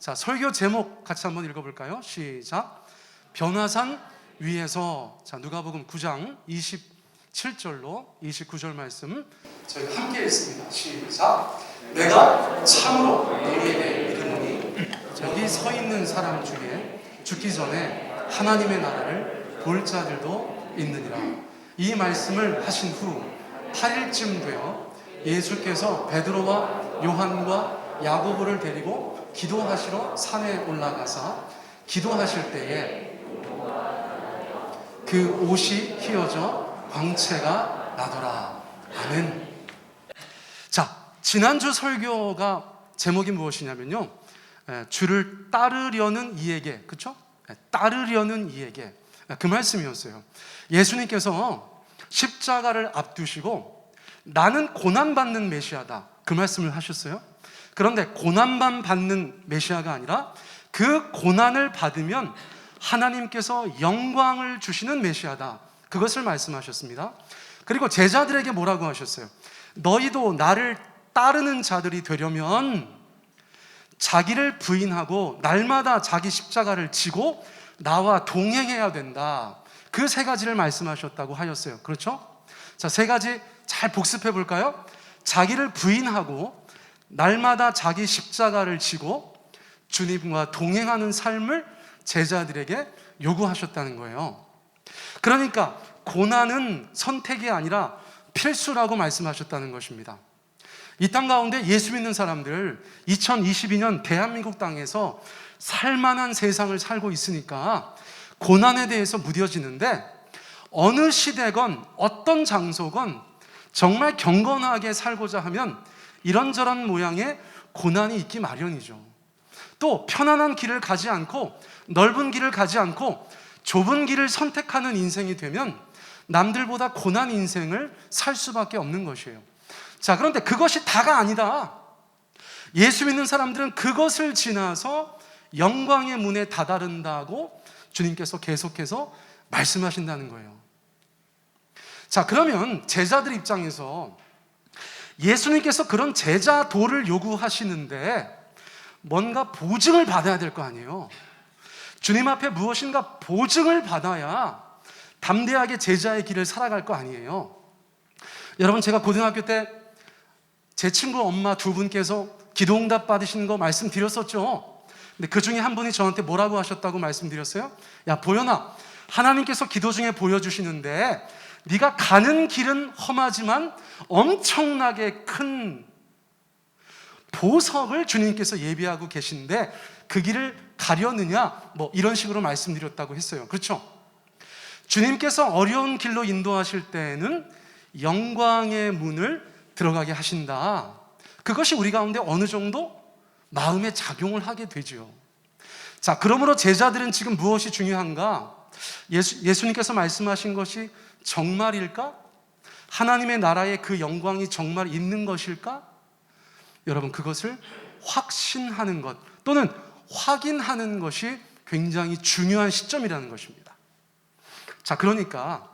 자, 설교 제목 같이 한번 읽어볼까요? 시작. 변화산 위에서. 자, 누가복음 9장 27절로 29절 말씀 저희 함께 읽습니다. 시작. 내가 참으로 너희에게 이르노니 여기 서 있는 사람 중에 죽기 전에 하나님의 나라를 볼 자들도 있느니라. 이 말씀을 하신 후 8일쯤 되어 예수께서 베드로와 요한과 야고보를 데리고 기도하시러 산에 올라가사 기도하실 때에 그 옷이 휘어져 광채가 나더라. 아멘. 자, 지난주 설교가 제목이 무엇이냐면요, 주를 따르려는 이에게, 그렇죠? 따르려는 이에게, 그 말씀이었어요. 예수님께서 십자가를 앞두시고 나는 고난받는 메시아다, 그 말씀을 하셨어요. 그런데 고난만 받는 메시아가 아니라 그 고난을 받으면 하나님께서 영광을 주시는 메시아다, 그것을 말씀하셨습니다. 그리고 제자들에게 뭐라고 하셨어요? 너희도 나를 따르는 자들이 되려면 자기를 부인하고 날마다 자기 십자가를 지고 나와 동행해야 된다, 그 세 가지를 말씀하셨다고 하였어요. 그렇죠? 자, 세 가지 잘 복습해 볼까요? 자기를 부인하고 날마다 자기 십자가를 지고 주님과 동행하는 삶을 제자들에게 요구하셨다는 거예요. 그러니까 고난은 선택이 아니라 필수라고 말씀하셨다는 것입니다. 이 땅 가운데 예수 믿는 사람들 2022년 대한민국 땅에서 살만한 세상을 살고 있으니까 고난에 대해서 무뎌지는데, 어느 시대건 어떤 장소건 정말 경건하게 살고자 하면 이런저런 모양의 고난이 있기 마련이죠. 또 편안한 길을 가지 않고 넓은 길을 가지 않고 좁은 길을 선택하는 인생이 되면 남들보다 고난 인생을 살 수밖에 없는 것이에요. 자, 그런데 그것이 다가 아니다. 예수 믿는 사람들은 그것을 지나서 영광의 문에 다다른다고 주님께서 계속해서 말씀하신다는 거예요. 자, 그러면 제자들 입장에서 예수님께서 그런 제자도를 요구하시는데 뭔가 보증을 받아야 될 거 아니에요. 주님 앞에 무엇인가 보증을 받아야 담대하게 제자의 길을 살아갈 거 아니에요. 여러분, 제가 고등학교 때 제 친구 엄마 두 분께서 기도응답 받으신 거 말씀드렸었죠. 근데 그 중에 한 분이 저한테 뭐라고 하셨다고 말씀드렸어요? 야, 보현아, 하나님께서 기도 중에 보여주시는데 네가 가는 길은 험하지만 엄청나게 큰 보석을 주님께서 예비하고 계신데 그 길을 가려느냐, 뭐 이런 식으로 말씀드렸다고 했어요. 그렇죠? 주님께서 어려운 길로 인도하실 때에는 영광의 문을 들어가게 하신다. 그것이 우리 가운데 어느 정도 마음에 작용을 하게 되죠. 자, 그러므로 제자들은 지금 무엇이 중요한가? 예수님께서 말씀하신 것이 정말일까? 하나님의 나라의 그 영광이 정말 있는 것일까? 여러분, 그것을 확신하는 것 또는 확인하는 것이 굉장히 중요한 시점이라는 것입니다. 자, 그러니까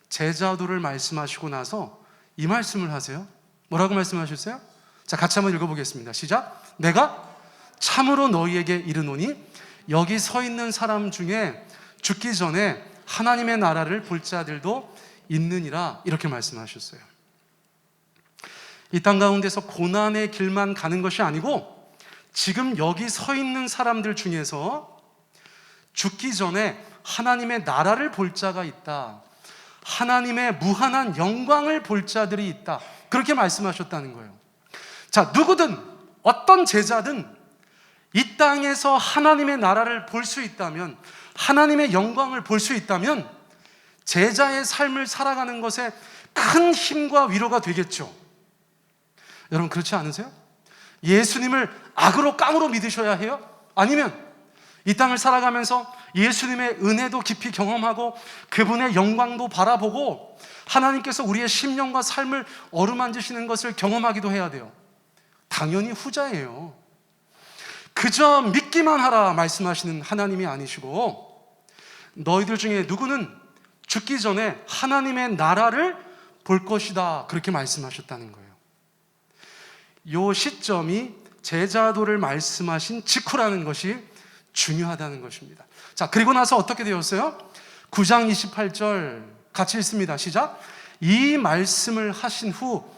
제자도를 말씀하시고 나서 이 말씀을 하세요. 뭐라고 말씀하셨어요? 자, 같이 한번 읽어보겠습니다. 시작. 내가 참으로 너희에게 이르노니 여기 서 있는 사람 중에 죽기 전에 하나님의 나라를 볼 자들도 있느니라, 이렇게 말씀하셨어요. 이 땅 가운데서 고난의 길만 가는 것이 아니고 지금 여기 서 있는 사람들 중에서 죽기 전에 하나님의 나라를 볼 자가 있다, 하나님의 무한한 영광을 볼 자들이 있다, 그렇게 말씀하셨다는 거예요. 자, 누구든 어떤 제자든 이 땅에서 하나님의 나라를 볼 수 있다면, 하나님의 영광을 볼 수 있다면 제자의 삶을 살아가는 것에 큰 힘과 위로가 되겠죠. 여러분, 그렇지 않으세요? 예수님을 악으로 깡으로 믿으셔야 해요? 아니면 이 땅을 살아가면서 예수님의 은혜도 깊이 경험하고 그분의 영광도 바라보고 하나님께서 우리의 심령과 삶을 어루만지시는 것을 경험하기도 해야 돼요. 당연히 후자예요. 그저 믿기만 하라 말씀하시는 하나님이 아니시고, 너희들 중에 누구는 죽기 전에 하나님의 나라를 볼 것이다, 그렇게 말씀하셨다는 거예요. 이 시점이 제자도를 말씀하신 직후라는 것이 중요하다는 것입니다. 자, 그리고 나서 어떻게 되었어요? 9장 28절 같이 읽습니다. 시작. 이 말씀을 하신 후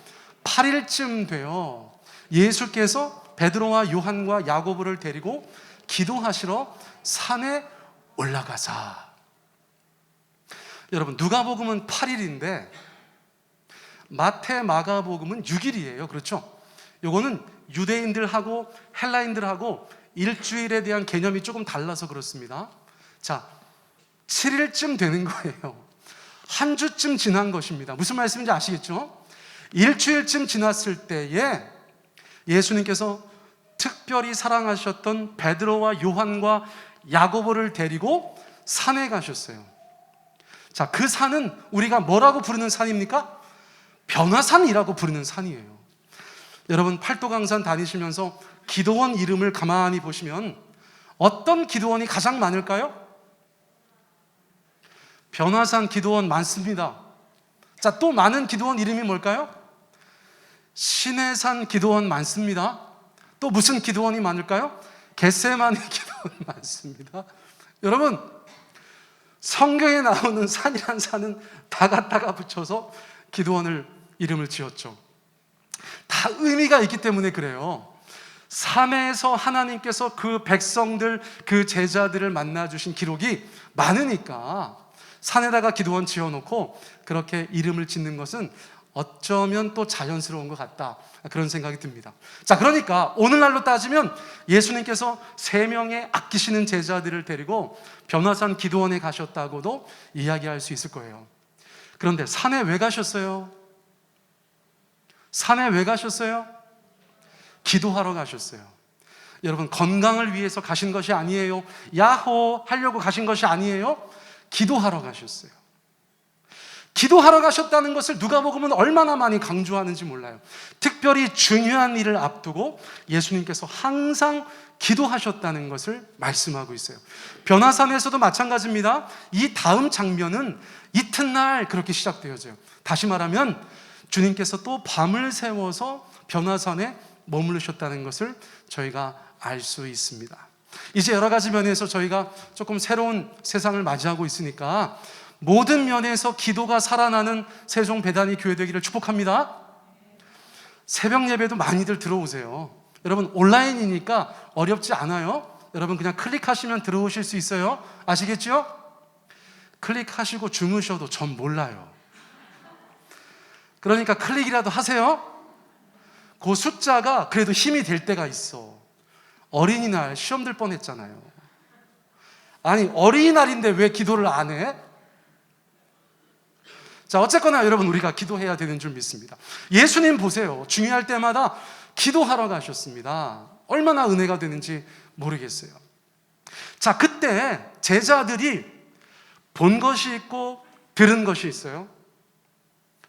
8일쯤 되어 예수께서 베드로와 요한과 야고보를 데리고 기도하시러 산에 올라가사. 여러분, 누가복음은 8일인데 마태, 마가복음은 6일이에요. 그렇죠? 요거는 유대인들하고 헬라인들하고 일주일에 대한 개념이 조금 달라서 그렇습니다. 자, 7일쯤 되는 거예요. 한 주쯤 지난 것입니다. 무슨 말씀인지 아시겠죠? 일주일쯤 지났을 때에 예수님께서 특별히 사랑하셨던 베드로와 요한과 야고보를 데리고 산에 가셨어요. 자, 그 산은 우리가 뭐라고 부르는 산입니까? 변화산이라고 부르는 산이에요. 여러분, 팔도강산 다니시면서 기도원 이름을 가만히 보시면 어떤 기도원이 가장 많을까요? 변화산 기도원 많습니다. 자, 또 많은 기도원 이름이 뭘까요? 시내산 기도원 많습니다. 또 무슨 기도원이 많을까요? 겟세마네 기도원 많습니다. 여러분, 성경에 나오는 산이란 산은 다 갖다가 붙여서 기도원을 이름을 지었죠. 다 의미가 있기 때문에 그래요. 산에서 하나님께서 그 백성들, 그 제자들을 만나주신 기록이 많으니까 산에다가 기도원 지어놓고 그렇게 이름을 짓는 것은 어쩌면 또 자연스러운 것 같다, 그런 생각이 듭니다. 자, 그러니까 오늘날로 따지면 예수님께서 3명의 아끼시는 제자들을 데리고 변화산 기도원에 가셨다고도 이야기할 수 있을 거예요. 그런데 산에 왜 가셨어요? 산에 왜 가셨어요? 기도하러 가셨어요. 여러분, 건강을 위해서 가신 것이 아니에요. 야호 하려고 가신 것이 아니에요. 기도하러 가셨어요. 기도하러 가셨다는 것을 누가복음은 얼마나 많이 강조하는지 몰라요. 특별히 중요한 일을 앞두고 예수님께서 항상 기도하셨다는 것을 말씀하고 있어요. 변화산에서도 마찬가지입니다. 이 다음 장면은 이튿날 그렇게 시작되어져요. 다시 말하면 주님께서 또 밤을 새워서 변화산에 머무르셨다는 것을 저희가 알 수 있습니다. 이제 여러 가지 면에서 저희가 조금 새로운 세상을 맞이하고 있으니까 모든 면에서 기도가 살아나는 세종 배단위 교회 되기를 축복합니다. 새벽 예배도 많이들 들어오세요. 여러분, 온라인이니까 어렵지 않아요. 여러분, 그냥 클릭하시면 들어오실 수 있어요. 아시겠죠? 클릭하시고 주무셔도 전 몰라요. 그러니까 클릭이라도 하세요. 그 숫자가 그래도 힘이 될 때가 있어. 어린이날 시험 들 뻔했잖아요. 아니, 어린이날인데 왜 기도를 안 해? 자, 어쨌거나 여러분, 우리가 기도해야 되는 줄 믿습니다. 예수님 보세요. 중요할 때마다 기도하러 가셨습니다. 얼마나 은혜가 되는지 모르겠어요. 자, 그때 제자들이 본 것이 있고 들은 것이 있어요.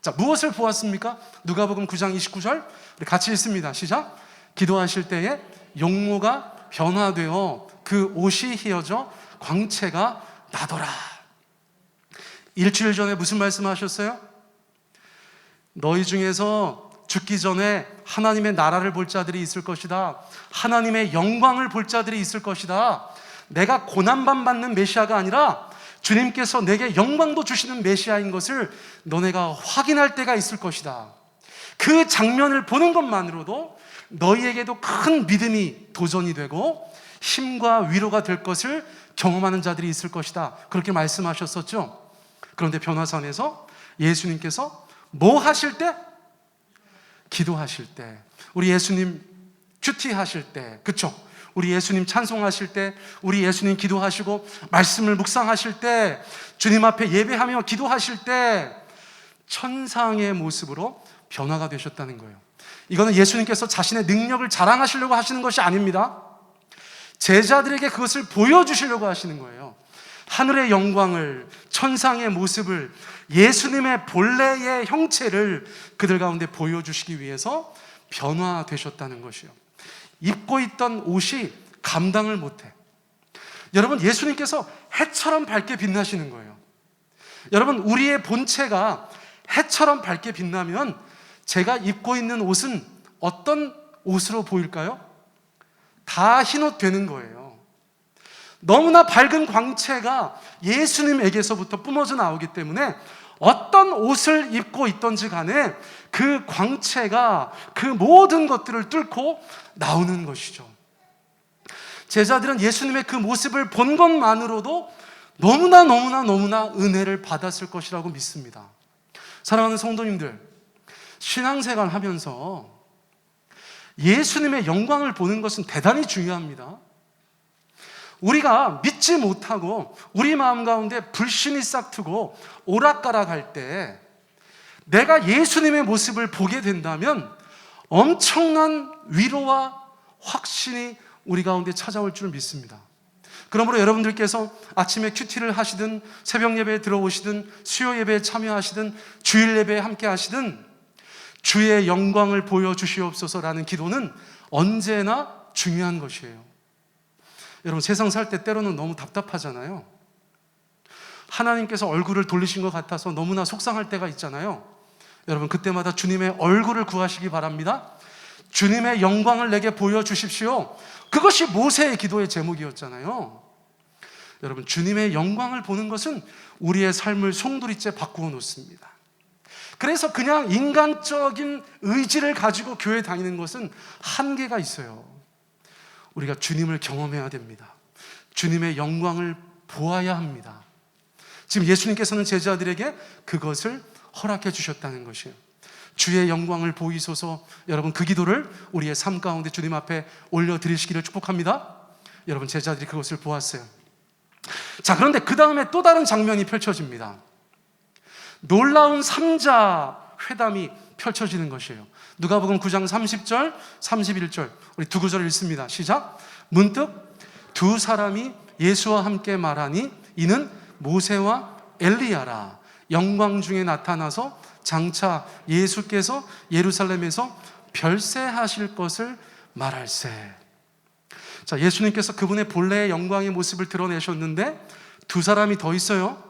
자, 무엇을 보았습니까? 누가복음 9장 29절 우리 같이 읽습니다. 시작. 기도하실 때에 용모가 변화되어 그 옷이 휘어져 광채가 나더라. 일주일 전에 무슨 말씀하셨어요? 너희 중에서 죽기 전에 하나님의 나라를 볼 자들이 있을 것이다. 하나님의 영광을 볼 자들이 있을 것이다. 내가 고난만 받는 메시아가 아니라 주님께서 내게 영광도 주시는 메시아인 것을 너네가 확인할 때가 있을 것이다. 그 장면을 보는 것만으로도 너희에게도 큰 믿음이 도전이 되고 힘과 위로가 될 것을 경험하는 자들이 있을 것이다. 그렇게 말씀하셨었죠. 그런데 변화산에서 예수님께서 뭐 하실 때? 기도하실 때. 우리 예수님 큐티하실 때, 그쵸? 우리 예수님 찬송하실 때, 우리 예수님 기도하시고 말씀을 묵상하실 때, 주님 앞에 예배하며 기도하실 때 천상의 모습으로 변화가 되셨다는 거예요. 이거는 예수님께서 자신의 능력을 자랑하시려고 하시는 것이 아닙니다. 제자들에게 그것을 보여주시려고 하시는 거예요. 하늘의 영광을, 천상의 모습을, 예수님의 본래의 형체를 그들 가운데 보여주시기 위해서 변화되셨다는 것이요. 입고 있던 옷이 감당을 못해. 여러분, 예수님께서 해처럼 밝게 빛나시는 거예요. 여러분, 우리의 본체가 해처럼 밝게 빛나면 제가 입고 있는 옷은 어떤 옷으로 보일까요? 다 흰옷 되는 거예요. 너무나 밝은 광채가 예수님에게서부터 뿜어져 나오기 때문에 어떤 옷을 입고 있던지 간에 그 광채가 그 모든 것들을 뚫고 나오는 것이죠. 제자들은 예수님의 그 모습을 본 것만으로도 너무나 은혜를 받았을 것이라고 믿습니다. 사랑하는 성도님들, 신앙생활 하면서 예수님의 영광을 보는 것은 대단히 중요합니다. 우리가 믿지 못하고 우리 마음 가운데 불신이 싹트고 오락가락할 때 내가 예수님의 모습을 보게 된다면 엄청난 위로와 확신이 우리 가운데 찾아올 줄 믿습니다. 그러므로 여러분들께서 아침에 큐티를 하시든 새벽 예배에 들어오시든 수요 예배에 참여하시든 주일 예배에 함께 하시든 주의 영광을 보여주시옵소서라는 기도는 언제나 중요한 것이에요. 여러분, 세상 살 때 때로는 너무 답답하잖아요. 하나님께서 얼굴을 돌리신 것 같아서 너무나 속상할 때가 있잖아요. 여러분, 그때마다 주님의 얼굴을 구하시기 바랍니다. 주님의 영광을 내게 보여주십시오. 그것이 모세의 기도의 제목이었잖아요. 여러분, 주님의 영광을 보는 것은 우리의 삶을 송두리째 바꾸어 놓습니다. 그래서 그냥 인간적인 의지를 가지고 교회 다니는 것은 한계가 있어요. 우리가 주님을 경험해야 됩니다. 주님의 영광을 보아야 합니다. 지금 예수님께서는 제자들에게 그것을 허락해 주셨다는 것이에요. 주의 영광을 보이소서. 여러분, 그 기도를 우리의 삶 가운데 주님 앞에 올려드리시기를 축복합니다. 여러분, 제자들이 그것을 보았어요. 자, 그런데 그 다음에 또 다른 장면이 펼쳐집니다. 놀라운 삼자 회담이 펼쳐지는 것이에요. 누가복음 9장 30절, 31절 우리 두 구절을 읽습니다. 시작. 문득 두 사람이 예수와 함께 말하니 이는 모세와 엘리야라. 영광 중에 나타나서 장차 예수께서 예루살렘에서 별세하실 것을 말할세. 자, 예수님께서 그분의 본래의 영광의 모습을 드러내셨는데 두 사람이 더 있어요.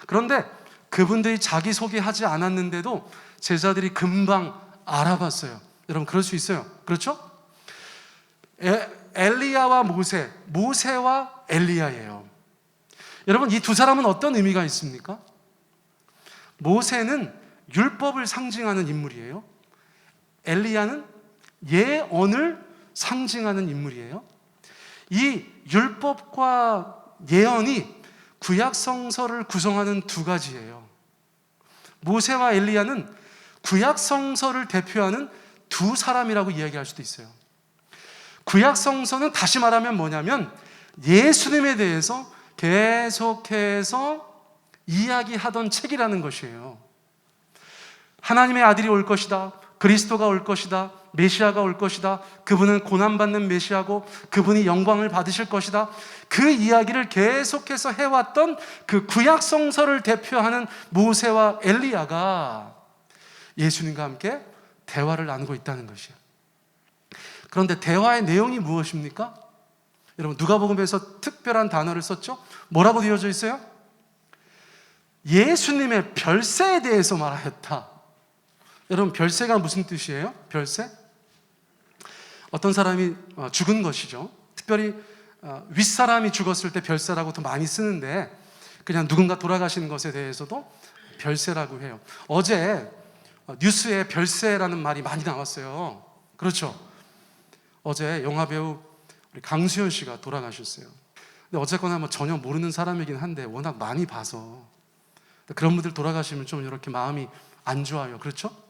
그런데 그분들이 자기소개하지 않았는데도 제자들이 금방 알아봤어요. 여러분, 그럴 수 있어요. 그렇죠? 엘리야와 모세와 엘리야예요. 여러분, 이 두 사람은 어떤 의미가 있습니까? 모세는 율법을 상징하는 인물이에요. 엘리야는 예언을 상징하는 인물이에요. 이 율법과 예언이 구약 성서를 구성하는 두 가지예요. 모세와 엘리야는 구약 성서를 대표하는 두 사람이라고 이야기할 수도 있어요. 구약 성서는 다시 말하면 뭐냐면 예수님에 대해서 계속해서 이야기하던 책이라는 것이에요. 하나님의 아들이 올 것이다. 그리스도가 올 것이다. 메시아가 올 것이다. 그분은 고난받는 메시아고 그분이 영광을 받으실 것이다. 그 이야기를 계속해서 해왔던 그 구약 성서를 대표하는 모세와 엘리야가 예수님과 함께 대화를 나누고 있다는 것이에요. 그런데 대화의 내용이 무엇입니까? 여러분, 누가복음에서 특별한 단어를 썼죠? 뭐라고 되어져 있어요? 예수님의 별세에 대해서 말하였다. 여러분, 별세가 무슨 뜻이에요? 별세? 어떤 사람이 죽은 것이죠. 특별히 윗사람이 죽었을 때 별세라고 더 많이 쓰는데 그냥 누군가 돌아가시는 것에 대해서도 별세라고 해요. 어제 뉴스에 별세라는 말이 많이 나왔어요. 그렇죠? 어제 영화배우 우리 강수현 씨가 돌아가셨어요. 근데 어쨌거나 뭐 전혀 모르는 사람이긴 한데 워낙 많이 봐서 그런 분들 돌아가시면 좀 이렇게 마음이 안 좋아요. 그렇죠?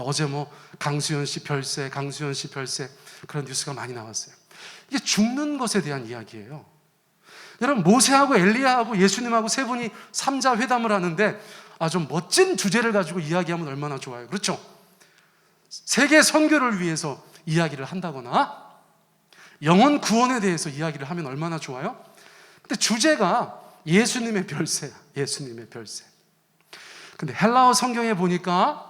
어제 뭐 강수현 씨 별세, 강수현 씨 별세 그런 뉴스가 많이 나왔어요. 이게 죽는 것에 대한 이야기예요. 여러분, 모세하고 엘리야하고 예수님하고 세 분이 삼자 회담을 하는데 좀 멋진 주제를 가지고 이야기하면 얼마나 좋아요. 그렇죠? 세계 선교를 위해서 이야기를 한다거나 영혼 구원에 대해서 이야기를 하면 얼마나 좋아요? 근데 주제가 예수님의 별세야. 예수님의 별세. 근데 헬라어 성경에 보니까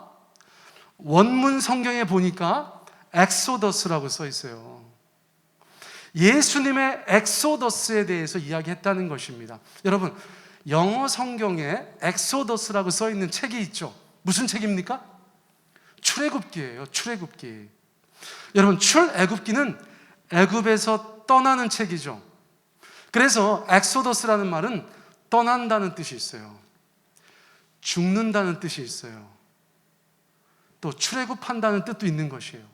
원문 성경에 보니까 엑소더스라고 써 있어요. 예수님의 엑소더스에 대해서 이야기했다는 것입니다. 여러분, 영어 성경에 엑소더스라고 써 있는 책이 있죠. 무슨 책입니까? 출애굽기예요. 출애굽기. 여러분, 출애굽기는 애굽에서 떠나는 책이죠. 그래서 엑소더스라는 말은 떠난다는 뜻이 있어요. 죽는다는 뜻이 있어요. 또 출애굽한다는 뜻도 있는 것이에요.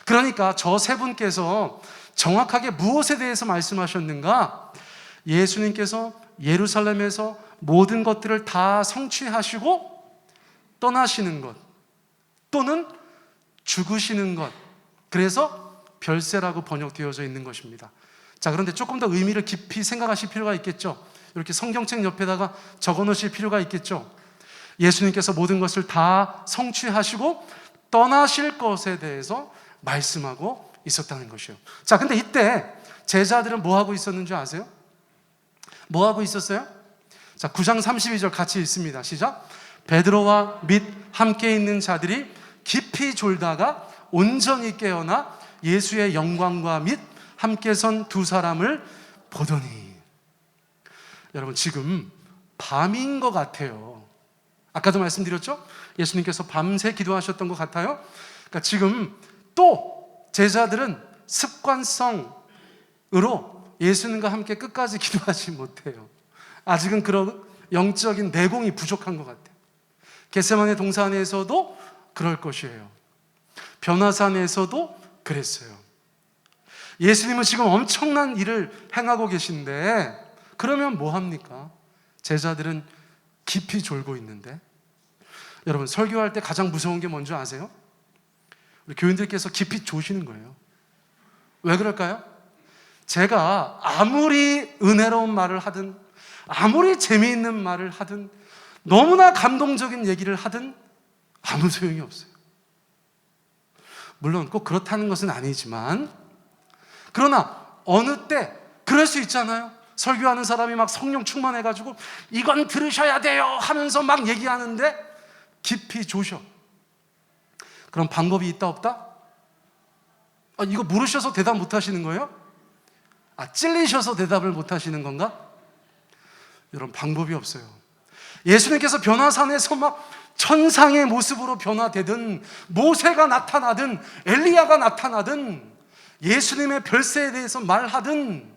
그러니까 저 세 분께서 정확하게 무엇에 대해서 말씀하셨는가? 예수님께서 예루살렘에서 모든 것들을 다 성취하시고 떠나시는 것, 또는 죽으시는 것, 그래서 별세라고 번역되어져 있는 것입니다. 자, 그런데 조금 더 의미를 깊이 생각하실 필요가 있겠죠. 이렇게 성경책 옆에다가 적어 놓으실 필요가 있겠죠. 예수님께서 모든 것을 다 성취하시고 떠나실 것에 대해서 말씀하고 있었다는 것이요. 자, 근데 이때 제자들은 뭐 하고 있었는지 아세요? 뭐 하고 있었어요? 자, 9장 32절 같이 읽습니다. 시작. 베드로와 및 함께 있는 자들이 깊이 졸다가 온전히 깨어나 예수의 영광과 및 함께 선 두 사람을 보더니. 여러분, 지금 밤인 것 같아요. 아까도 말씀드렸죠? 예수님께서 밤새 기도하셨던 것 같아요. 그러니까 지금 또 제자들은 습관성으로 예수님과 함께 끝까지 기도하지 못해요. 아직은 그런 영적인 내공이 부족한 것 같아요. 겟세마네 동산에서도 그럴 것이에요. 변화산에서도 그랬어요. 예수님은 지금 엄청난 일을 행하고 계신데 그러면 뭐 합니까? 제자들은 깊이 졸고 있는데. 여러분, 설교할 때 가장 무서운 게 뭔지 아세요? 우리 교인들께서 깊이 조시는 거예요. 왜 그럴까요? 제가 아무리 은혜로운 말을 하든 아무리 재미있는 말을 하든 너무나 감동적인 얘기를 하든 아무 소용이 없어요. 물론 꼭 그렇다는 것은 아니지만, 그러나 어느 때 그럴 수 있잖아요. 설교하는 사람이 막 성령 충만해가지고 이건 들으셔야 돼요 하면서 막 얘기하는데 깊이 조셔. 그럼 방법이 있다 없다? 이거 물으셔서 대답 못 하시는 거예요? 찔리셔서 대답을 못 하시는 건가? 여러분, 방법이 없어요. 예수님께서 변화산에서 막 천상의 모습으로 변화되든 모세가 나타나든 엘리야가 나타나든 예수님의 별세에 대해서 말하든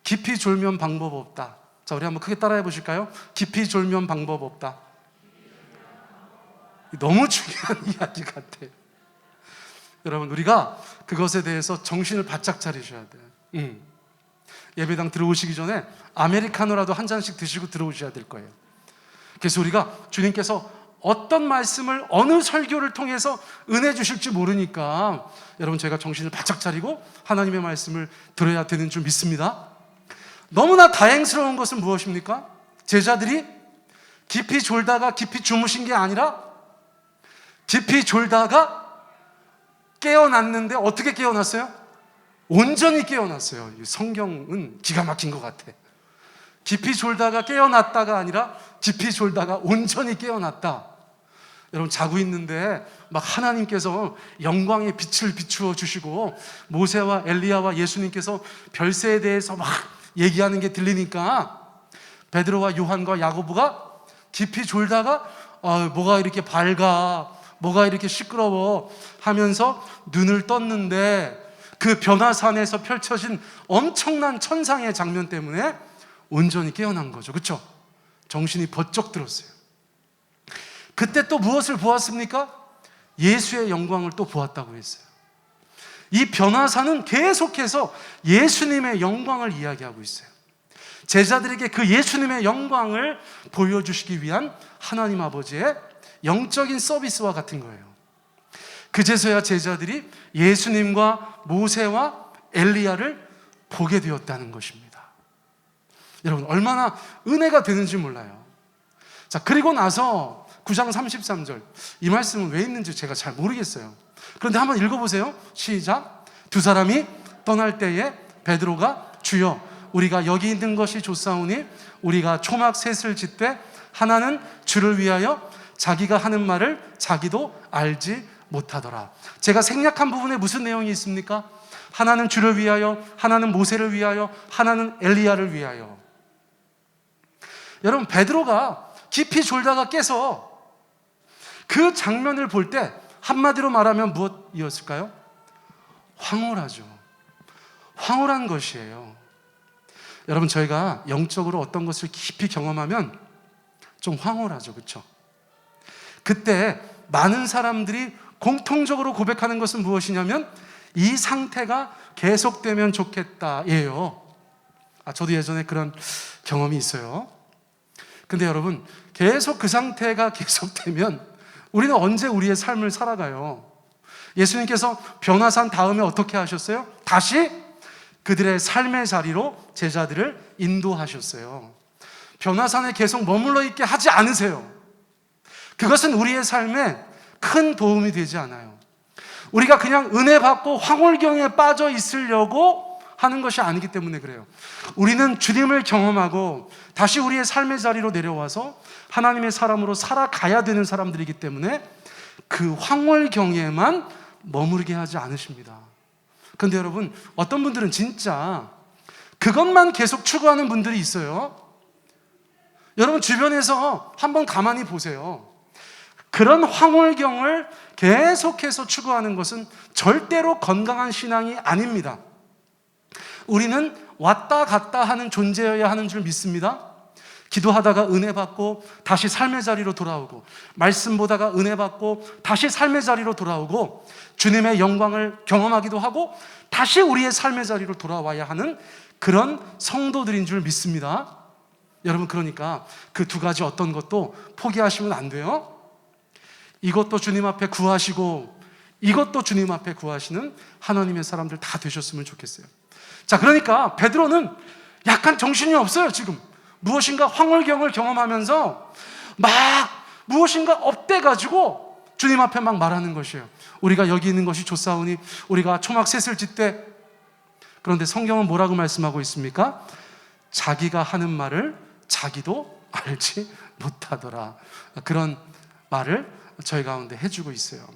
깊이 졸면 방법 없다. 자, 우리 한번 크게 따라해 보실까요? 깊이 졸면 방법 없다. 너무 중요한 이야기 같아요. 여러분, 우리가 그것에 대해서 정신을 바짝 차리셔야 돼요. 예배당 들어오시기 전에 아메리카노라도 한 잔씩 드시고 들어오셔야 될 거예요. 그래서 우리가 주님께서 어떤 말씀을 어느 설교를 통해서 은혜 주실지 모르니까 여러분, 저희가 정신을 바짝 차리고 하나님의 말씀을 들어야 되는 줄 믿습니다. 너무나 다행스러운 것은 무엇입니까? 제자들이 깊이 졸다가 깊이 주무신 게 아니라 깊이 졸다가 깨어났는데 어떻게 깨어났어요? 온전히 깨어났어요. 성경은 기가 막힌 것 같아. 깊이 졸다가 깨어났다가 아니라 깊이 졸다가 온전히 깨어났다. 여러분, 자고 있는데 막 하나님께서 영광의 빛을 비추어 주시고 모세와 엘리야와 예수님께서 별세에 대해서 막 얘기하는 게 들리니까 베드로와 요한과 야고보가 깊이 졸다가 뭐가 이렇게 밝아, 뭐가 이렇게 시끄러워 하면서 눈을 떴는데 그 변화산에서 펼쳐진 엄청난 천상의 장면 때문에 온전히 깨어난 거죠. 그렇죠? 정신이 번쩍 들었어요. 그때 또 무엇을 보았습니까? 예수의 영광을 또 보았다고 했어요. 이 변화산은 계속해서 예수님의 영광을 이야기하고 있어요. 제자들에게 그 예수님의 영광을 보여주시기 위한 하나님 아버지의 영적인 서비스와 같은 거예요. 그제서야 제자들이 예수님과 모세와 엘리야를 보게 되었다는 것입니다. 여러분, 얼마나 은혜가 되는지 몰라요. 자, 그리고 나서 9장 33절, 이 말씀은 왜 있는지 제가 잘 모르겠어요. 그런데 한번 읽어보세요. 시작. 두 사람이 떠날 때에 베드로가 주여 우리가 여기 있는 것이 좋사오니 우리가 초막 셋을 짓되 하나는 주를 위하여 자기가 하는 말을 자기도 알지 못하더라. 제가 생략한 부분에 무슨 내용이 있습니까? 하나는 주를 위하여, 하나는 모세를 위하여, 하나는 엘리야를 위하여. 여러분, 베드로가 깊이 졸다가 깨서 그 장면을 볼 때 한마디로 말하면 무엇이었을까요? 황홀하죠. 황홀한 것이에요. 여러분, 저희가 영적으로 어떤 것을 깊이 경험하면 좀 황홀하죠, 그렇죠? 그때 많은 사람들이 공통적으로 고백하는 것은 무엇이냐면 이 상태가 계속되면 좋겠다예요. 저도 예전에 그런 경험이 있어요. 근데 여러분, 계속 그 상태가 계속되면 우리는 언제 우리의 삶을 살아가요? 예수님께서 변화산 다음에 어떻게 하셨어요? 다시 그들의 삶의 자리로 제자들을 인도하셨어요. 변화산에 계속 머물러 있게 하지 않으세요. 그것은 우리의 삶에 큰 도움이 되지 않아요. 우리가 그냥 은혜 받고 황홀경에 빠져 있으려고 하는 것이 아니기 때문에 그래요. 우리는 주님을 경험하고 다시 우리의 삶의 자리로 내려와서 하나님의 사람으로 살아가야 되는 사람들이기 때문에 그 황홀경에만 머무르게 하지 않으십니다. 그런데 여러분, 어떤 분들은 진짜 그것만 계속 추구하는 분들이 있어요. 여러분, 주변에서 한번 가만히 보세요. 그런 황홀경을 계속해서 추구하는 것은 절대로 건강한 신앙이 아닙니다. 우리는 왔다 갔다 하는 존재여야 하는 줄 믿습니다. 기도하다가 은혜 받고 다시 삶의 자리로 돌아오고, 말씀 보다가 은혜 받고 다시 삶의 자리로 돌아오고, 주님의 영광을 경험하기도 하고 다시 우리의 삶의 자리로 돌아와야 하는 그런 성도들인 줄 믿습니다. 여러분, 그러니까 그 두 가지 어떤 것도 포기하시면 안 돼요. 이것도 주님 앞에 구하시고 이것도 주님 앞에 구하시는 하나님의 사람들 다 되셨으면 좋겠어요. 자, 그러니까 베드로는 약간 정신이 없어요. 지금 무엇인가 황홀경을 경험하면서 막 무엇인가 업돼가지고 주님 앞에 막 말하는 것이에요. 우리가 여기 있는 것이 좋사오니 우리가 초막 셋을 짓되. 그런데 성경은 뭐라고 말씀하고 있습니까? 자기가 하는 말을 자기도 알지 못하더라. 그런 말을 저희 가운데 해주고 있어요.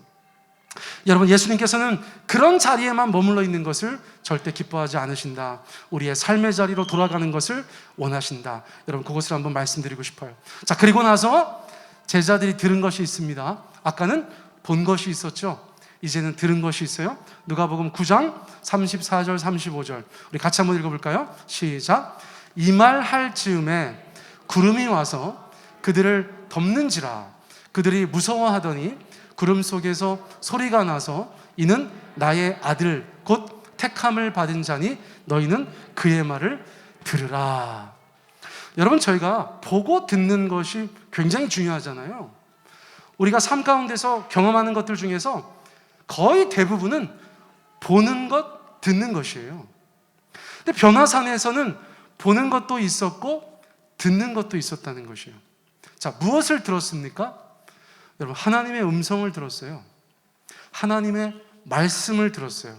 여러분, 예수님께서는 그런 자리에만 머물러 있는 것을 절대 기뻐하지 않으신다. 우리의 삶의 자리로 돌아가는 것을 원하신다. 여러분, 그것을 한번 말씀드리고 싶어요. 자, 그리고 나서 제자들이 들은 것이 있습니다. 아까는 본 것이 있었죠. 이제는 들은 것이 있어요. 누가복음 9장 34절 35절 우리 같이 한번 읽어볼까요? 시작. 이 말 할 즈음에 구름이 와서 그들을 덮는지라. 그들이 무서워하더니 구름 속에서 소리가 나서 이는 나의 아들 곧 택함을 받은 자니 너희는 그의 말을 들으라. 여러분, 저희가 보고 듣는 것이 굉장히 중요하잖아요. 우리가 삶 가운데서 경험하는 것들 중에서 거의 대부분은 보는 것, 듣는 것이에요. 근데 변화산에서는 보는 것도 있었고 듣는 것도 있었다는 것이에요. 자, 무엇을 들었습니까? 여러분, 하나님의 음성을 들었어요. 하나님의 말씀을 들었어요.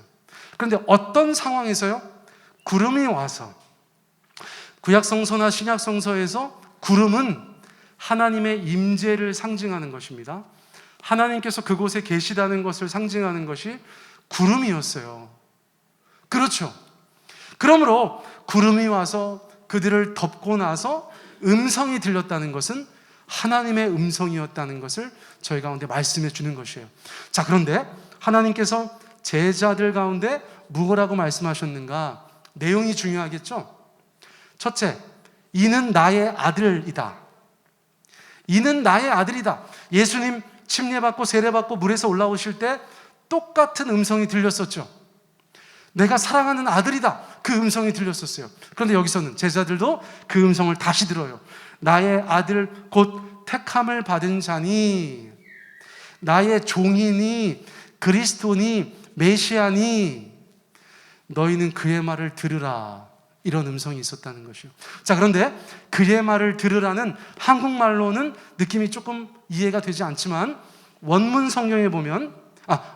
그런데 어떤 상황에서요? 구름이 와서. 구약성서나 신약성서에서 구름은 하나님의 임재를 상징하는 것입니다. 하나님께서 그곳에 계시다는 것을 상징하는 것이 구름이었어요. 그렇죠. 그러므로 구름이 와서 그들을 덮고 나서 음성이 들렸다는 것은 하나님의 음성이었다는 것을 저희 가운데 말씀해 주는 것이에요. 자, 그런데 하나님께서 제자들 가운데 무엇이라고 말씀하셨는가? 내용이 중요하겠죠? 첫째, 이는 나의 아들이다. 이는 나의 아들이다. 예수님 침례받고 세례받고 물에서 올라오실 때 똑같은 음성이 들렸었죠. 내가 사랑하는 아들이다. 그 음성이 들렸었어요. 그런데 여기서는 제자들도 그 음성을 다시 들어요. 나의 아들 곧 택함을 받은 자니, 나의 종이니 그리스도니 메시아니 너희는 그의 말을 들으라. 이런 음성이 있었다는 것이요. 자, 그런데 그의 말을 들으라는 한국말로는 느낌이 조금 이해가 되지 않지만 원문 성경에 보면,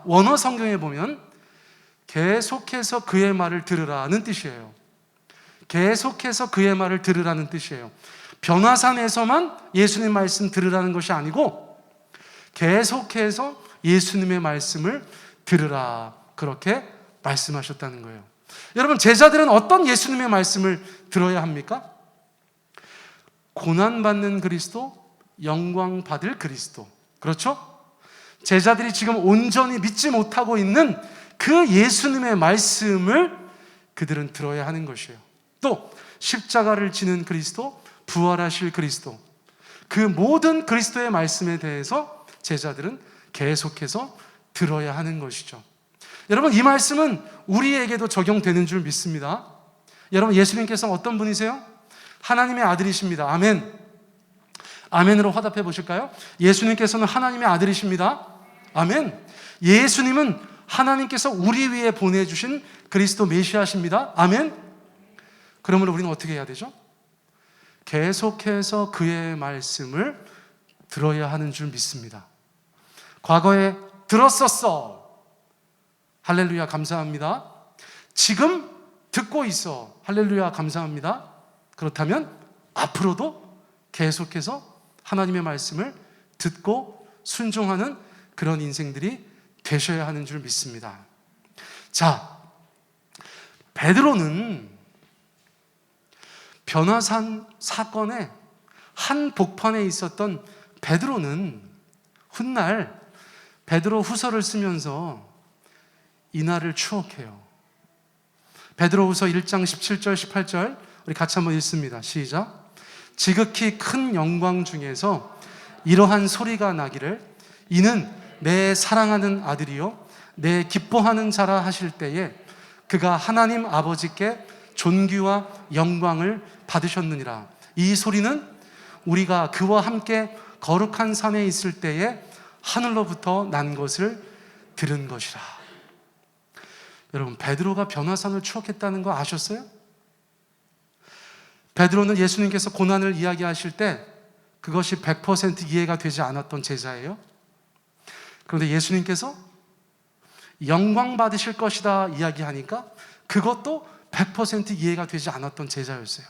원어 성경에 보면 계속해서 그의 말을 들으라는 뜻이에요. 계속해서 그의 말을 들으라는 뜻이에요. 변화산에서만 예수님 말씀 들으라는 것이 아니고 계속해서 예수님의 말씀을 들으라. 그렇게 말씀하셨다는 거예요. 여러분, 제자들은 어떤 예수님의 말씀을 들어야 합니까? 고난받는 그리스도, 영광 받을 그리스도. 그렇죠? 제자들이 지금 온전히 믿지 못하고 있는 그 예수님의 말씀을 그들은 들어야 하는 것이에요. 또 십자가를 지는 그리스도, 부활하실 그리스도, 그 모든 그리스도의 말씀에 대해서 제자들은 계속해서 들어야 하는 것이죠. 여러분, 이 말씀은 우리에게도 적용되는 줄 믿습니다. 여러분, 예수님께서 어떤 분이세요? 하나님의 아들이십니다. 아멘. 아멘으로 화답해 보실까요? 예수님께서는 하나님의 아들이십니다. 아멘. 예수님은 하나님께서 우리 위에 보내주신 그리스도 메시아십니다. 아멘. 그러므로 우리는 어떻게 해야 되죠? 계속해서 그의 말씀을 들어야 하는 줄 믿습니다. 과거에 들었었어. 할렐루야, 감사합니다. 지금 듣고 있어. 할렐루야, 감사합니다. 그렇다면 앞으로도 계속해서 하나님의 말씀을 듣고 순종하는 그런 인생들이 되셔야 하는 줄 믿습니다. 자, 베드로는 변화산 사건의 한 복판에 있었던 베드로는 훗날 베드로 후서를 쓰면서 이날을 추억해요. 베드로 후서 1장 17절 18절 우리 같이 한번 읽습니다. 시작. 지극히 큰 영광 중에서 이러한 소리가 나기를 이는 내 사랑하는 아들이요 내 기뻐하는 자라 하실 때에 그가 하나님 아버지께 존귀와 영광을 받으셨느니라. 이 소리는 우리가 그와 함께 거룩한 산에 있을 때에 하늘로부터 난 것을 들은 것이라. 여러분, 베드로가 변화산을 추억했다는 거 아셨어요? 베드로는 예수님께서 고난을 이야기하실 때 그것이 100% 이해가 되지 않았던 제자예요. 그런데 예수님께서 영광 받으실 것이다 이야기하니까 그것도 100% 이해가 되지 않았던 제자였어요.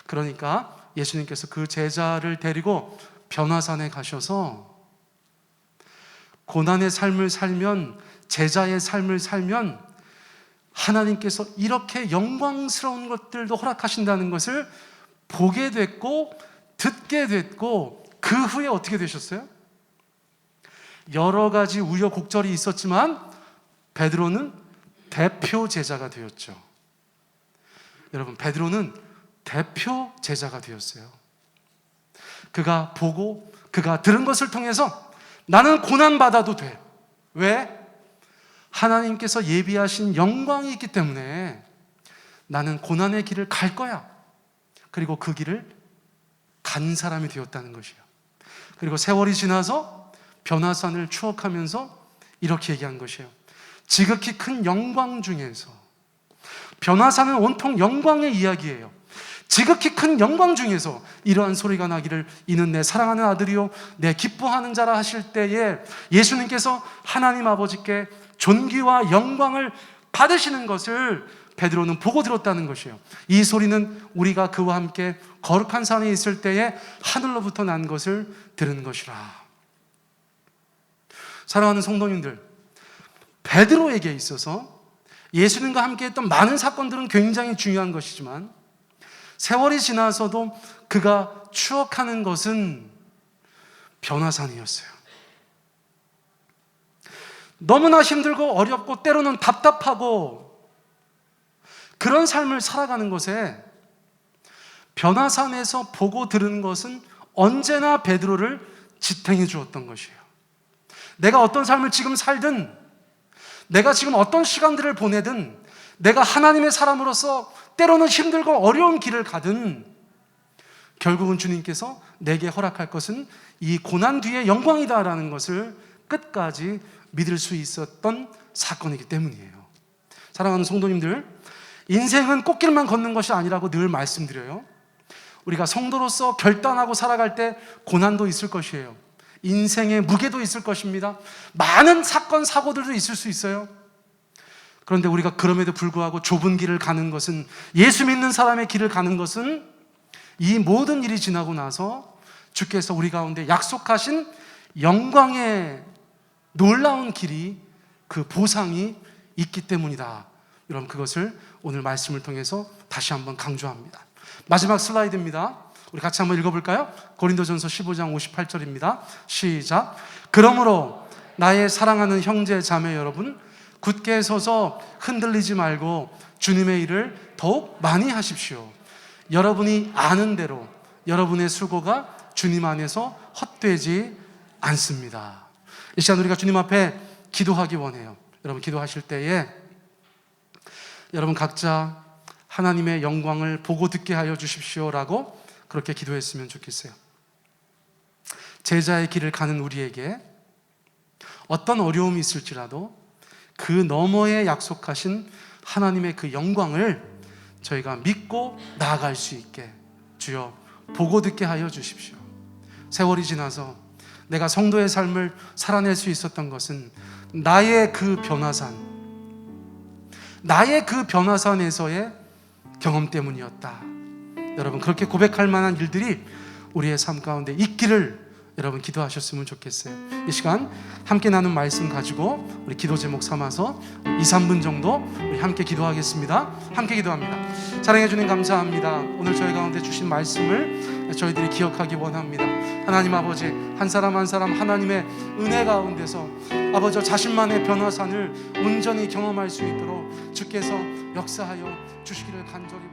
그러니까 예수님께서 그 제자를 데리고 변화산에 가셔서 고난의 삶을 살면, 제자의 삶을 살면 하나님께서 이렇게 영광스러운 것들도 허락하신다는 것을 보게 됐고 듣게 됐고, 그 후에 어떻게 되셨어요? 여러 가지 우여곡절이 있었지만 베드로는 대표 제자가 되었죠. 여러분, 베드로는 대표 제자가 되었어요. 그가 보고 그가 들은 것을 통해서 나는 고난받아도 돼. 왜? 하나님께서 예비하신 영광이 있기 때문에 나는 고난의 길을 갈 거야. 그리고 그 길을 간 사람이 되었다는 것이에요. 그리고 세월이 지나서 변화산을 추억하면서 이렇게 얘기한 것이에요. 지극히 큰 영광 중에서, 변화산은 온통 영광의 이야기예요. 지극히 큰 영광 중에서 이러한 소리가 나기를 이는 내 사랑하는 아들이요 내 기뻐하는 자라 하실 때에 예수님께서 하나님 아버지께 존귀와 영광을 받으시는 것을 베드로는 보고 들었다는 것이에요. 이 소리는 우리가 그와 함께 거룩한 산에 있을 때에 하늘로부터 난 것을 들은 것이라. 사랑하는 성도님들, 베드로에게 있어서 예수님과 함께 했던 많은 사건들은 굉장히 중요한 것이지만 세월이 지나서도 그가 추억하는 것은 변화산이었어요. 너무나 힘들고 어렵고 때로는 답답하고 그런 삶을 살아가는 것에 변화산에서 보고 들은 것은 언제나 베드로를 지탱해 주었던 것이에요. 내가 어떤 삶을 지금 살든, 내가 지금 어떤 시간들을 보내든, 내가 하나님의 사람으로서 때로는 힘들고 어려운 길을 가든 결국은 주님께서 내게 허락할 것은 이 고난 뒤에 영광이다라는 것을 끝까지 믿을 수 있었던 사건이기 때문이에요. 사랑하는 성도님들, 인생은 꽃길만 걷는 것이 아니라고 늘 말씀드려요. 우리가 성도로서 결단하고 살아갈 때 고난도 있을 것이에요. 인생의 무게도 있을 것입니다. 많은 사건, 사고들도 있을 수 있어요. 그런데 우리가 그럼에도 불구하고 좁은 길을 가는 것은, 예수 믿는 사람의 길을 가는 것은 이 모든 일이 지나고 나서 주께서 우리 가운데 약속하신 영광의 놀라운 길이, 그 보상이 있기 때문이다. 여러분, 그것을 오늘 말씀을 통해서 다시 한번 강조합니다. 마지막 슬라이드입니다. 우리 같이 한번 읽어볼까요? 고린도전서 15장 58절입니다. 시작. 그러므로 나의 사랑하는 형제 자매 여러분, 굳게 서서 흔들리지 말고 주님의 일을 더욱 많이 하십시오. 여러분이 아는 대로 여러분의 수고가 주님 안에서 헛되지 않습니다. 이 시간 우리가 주님 앞에 기도하기 원해요. 여러분 기도하실 때에 여러분 각자 하나님의 영광을 보고 듣게 하여 주십시오라고 그렇게 기도했으면 좋겠어요. 제자의 길을 가는 우리에게 어떤 어려움이 있을지라도 그 너머에 약속하신 하나님의 그 영광을 저희가 믿고 나아갈 수 있게 주여 보고 듣게 하여 주십시오. 세월이 지나서 내가 성도의 삶을 살아낼 수 있었던 것은 나의 그 변화산에서의 경험 때문이었다. 여러분 그렇게 고백할 만한 일들이 우리의 삶 가운데 있기를 여러분 기도하셨으면 좋겠어요. 이 시간 함께 나눈 말씀 가지고 우리 기도 제목 삼아서 2, 3분 정도 우리 함께 기도하겠습니다. 함께 기도합니다. 사랑해 주님 감사합니다. 오늘 저희 가운데 주신 말씀을 저희들이 기억하기 원합니다. 하나님 아버지 한 사람 한 사람 하나님의 은혜 가운데서 아버지 자신만의 변화산을 온전히 경험할 수 있도록 주께서 역사하여 주시기를 간절히